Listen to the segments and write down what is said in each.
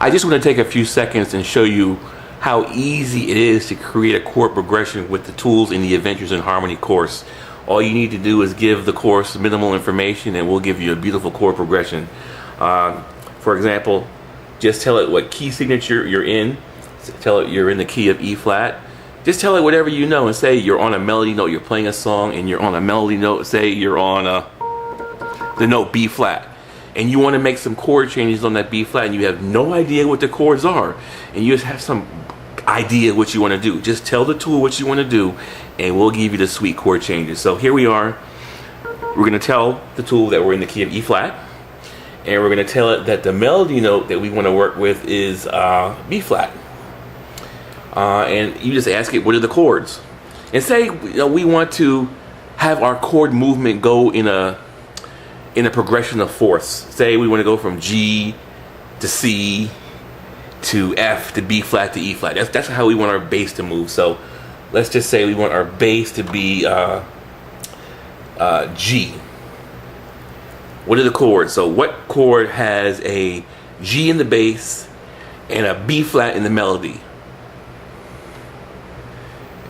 I just want to take a few seconds and show you how easy it is to create a chord progression with the tools in the Adventures in Harmony course. All you need to do is give the course minimal information and we'll give you a beautiful chord progression. For example, just tell it what key signature you're in. Tell it you're in the key of E flat. Just tell it whatever you know and say you're on a melody note, you're playing a song and you're on a melody note. Say you're on the note B flat. And you want to make some chord changes on that B flat and you have no idea what the chords are. And you just have some idea what you want to do. Just tell the tool what you want to do and we'll give you the sweet chord changes. So here we are. We're going to tell the tool that we're in the key of E flat. And we're going to tell it that the melody note that we want to work with is B flat. And you just ask it, what are the chords? And say we want to have our chord movement go in a progression of fourths. Say we want to go from G to C to F to B flat to E flat. That's how we want our bass to move. So let's just say we want our bass to be G. What are the chords? So what chord has a G in the bass and a B flat in the melody?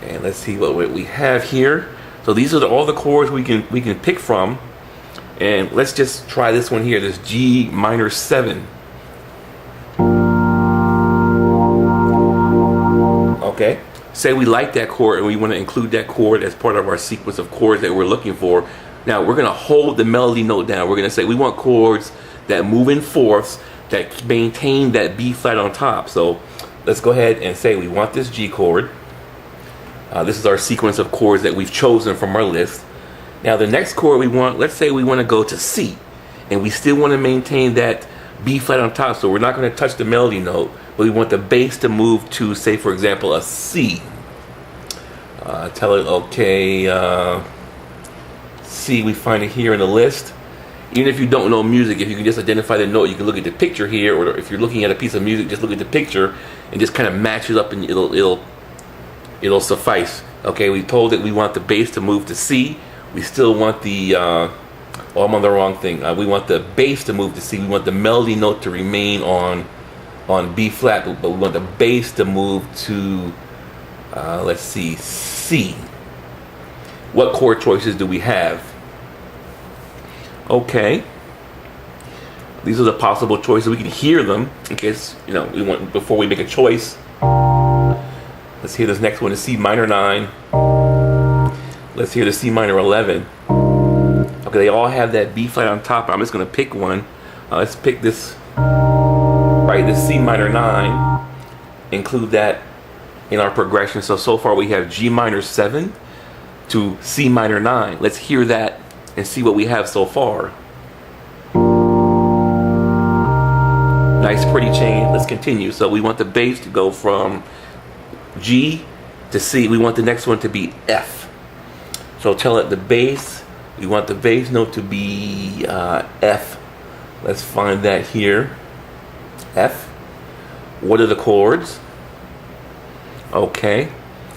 And let's see what we have here. So these are all the chords we can pick from. And let's just try this one here, this G minor 7. Okay, say we like that chord and we want to include that chord as part of our sequence of chords that we're looking for. Now we're going to hold the melody note down. We're going to say we want chords that move in fourths that maintain that B flat on top. So let's go ahead and say we want this G chord. This is our sequence of chords that we've chosen from our list. Now the next chord we want, let's say we want to go to C and we still want to maintain that B flat on top, so we're not going to touch the melody note, but we want the bass to move to, say for example, a C. Tell it, okay, C, we find it here in the list. Even if you don't know music, if you can just identify the note, you can look at the picture here, or if you're looking at a piece of music, just look at the picture and just kind of match it up and it'll suffice. Okay, we told it we want the bass to move to C. We still want the, oh, I'm on the wrong thing. We want the bass to move to C. We want the melody note to remain on B flat, but we want the bass to move to, let's see, C. What chord choices do we have? Okay. These are the possible choices. We can hear them in case, we want, before we make a choice. Let's hear this next one, is C minor 9. Let's hear the C minor 11. Okay, they all have that B flat on top. I'm just going to pick one. Let's pick this, right, this C minor 9. Include that in our progression. So far we have G minor 7 to C minor 9. Let's hear that and see what we have so far. Nice pretty change. Let's continue. So we want the bass to go from G to C. We want the next one to be F. So tell it the bass, we want the bass note to be F. Let's find that here. F. What are the chords? Okay.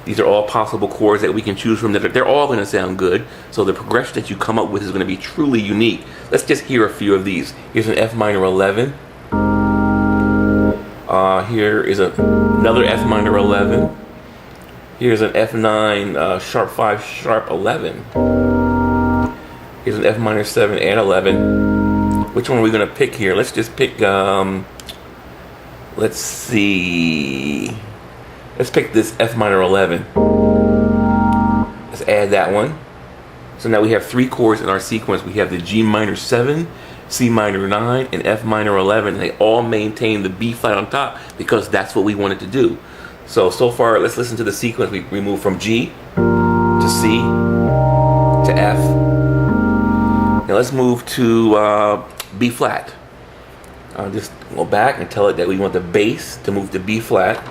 These are all possible chords that we can choose from. They're all going to sound good. So the progression that you come up with is going to be truly unique. Let's just hear a few of these. Here's an F minor 11. Here is another F minor 11. Here's an F9 sharp 5 sharp 11. Here's an F minor 7 and 11. Which one are we going to pick here? Let's just pick, let's see. Let's pick this F minor 11. Let's add that one. So now we have 3 chords in our sequence. We have the G minor 7, C minor 9, and F minor 11. And they all maintain the B flat on top because that's what we wanted to do. So far, let's listen to the sequence. We move from G to C to F. Now let's move to B flat. I'll just go back and tell it that we want the bass to move to B flat.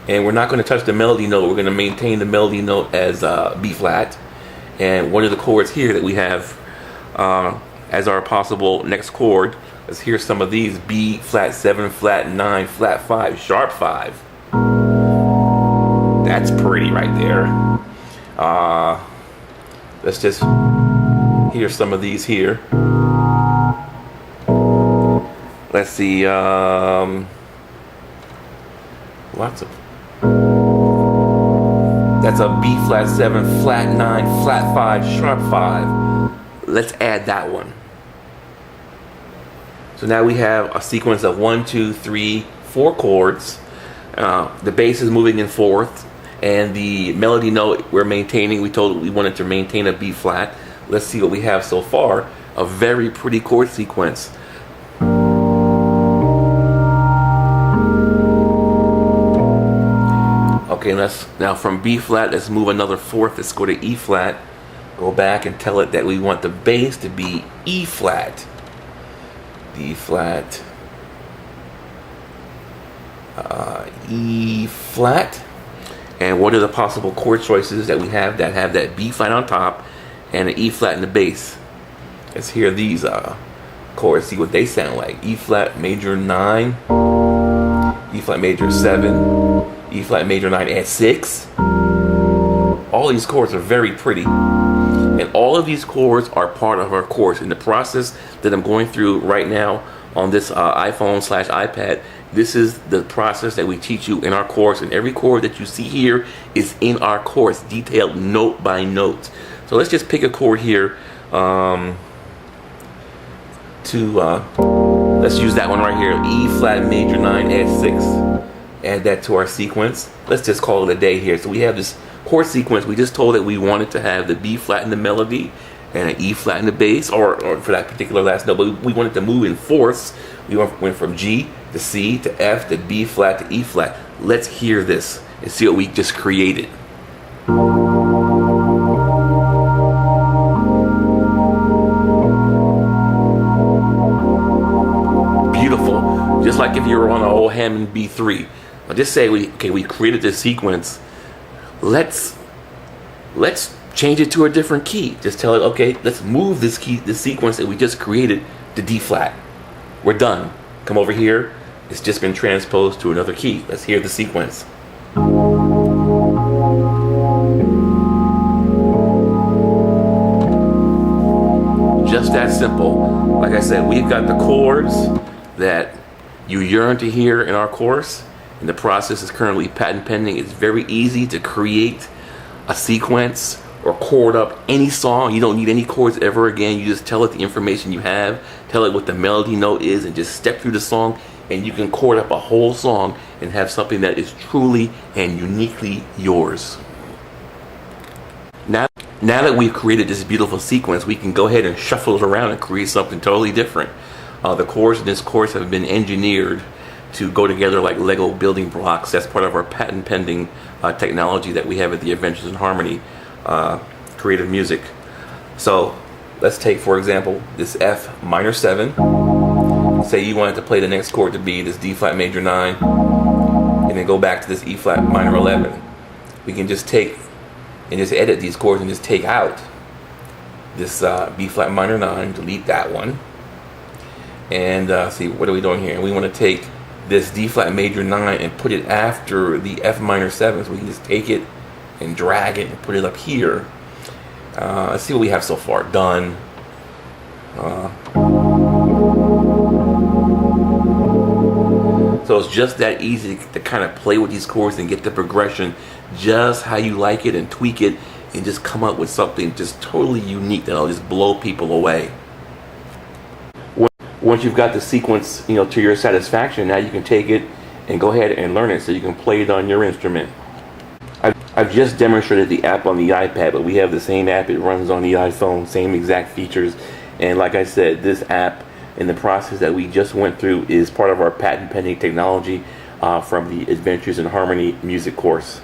And we're not going to touch the melody note. We're going to maintain the melody note as B flat. And what are the chords here that we have as our possible next chord? Let's hear some of these. B flat 7 flat 9 flat 5 sharp 5. That's pretty right there. Let's just hear some of these here. let's see, lots of, that's a B flat 7, flat 9, flat 5, sharp 5. Let's add that one. So now we have a sequence of 1, 2, 3, 4 chords. The bass is moving in fourth, and the melody note we're maintaining, we told we wanted to maintain a B flat. Let's see what we have so far. A very pretty chord sequence. Okay, now from B flat, let's move another fourth. Let's go to E flat. Go back and tell it that we want the bass to be E flat. D flat. E flat. And what are the possible chord choices that we have that B flat on top and an E flat in the bass? Let's hear these chords, see what they sound like. E flat major 9, E flat major 7, E flat major 9 and 6. All these chords are very pretty. And all of these chords are part of our course. In the process that I'm going through right now on this iPhone/iPad, this is the process that we teach you in our course. And every chord that you see here is in our course, detailed note by note. So let's just pick a chord here. Let's use that one right here. E flat major 9, add 6. Add that to our sequence. Let's just call it a day here. So we have this chord sequence. We just told that we wanted to have the B flat in the melody and an E flat in the bass, or for that particular last note, but we wanted to move in fourths. We went from G to C to F to B flat to E flat. Let's hear this and see what we just created. Beautiful. Just like if you were on an old Hammond B3. I'll just say we created this sequence. Let's change it to a different key. Just tell it, okay, let's move this sequence that we just created to D flat. We're done. Come over here. It's just been transposed to another key. Let's hear the sequence. Just that simple. Like I said, we've got the chords that you yearn to hear in our course. And the process is currently patent pending. It's very easy to create a sequence or chord up any song. You don't need any chords ever again. You just tell it the information you have, tell it what the melody note is, and just step through the song, and you can chord up a whole song and have something that is truly and uniquely yours. Now that we've created this beautiful sequence, we can go ahead and shuffle it around and create something totally different. The chords in this course have been engineered to go together like Lego building blocks. That's part of our patent pending technology that we have at the Adventures in Harmony creative music. So let's take, for example, this F minor 7. Say you wanted to play the next chord to be this D flat major 9, and then go back to this E flat minor 11. We can just take and just edit these chords and just take out this B flat minor 9, delete that one, and see, what are we doing here? We want to take this D flat major 9 and put it after the F minor 7, so we can just take it and drag it and put it up here. Let's see what we have so far. Done. So it's just that easy to kind of play with these chords and get the progression just how you like it and tweak it and just come up with something just totally unique that'll just blow people away. Once you've got the sequence, to your satisfaction, now you can take it and go ahead and learn it so you can play it on your instrument. I've just demonstrated the app on the iPad, but we have the same app. It runs on the iPhone, same exact features. And like I said, this app in the process that we just went through is part of our patent pending technology from the Adventures in Harmony music course.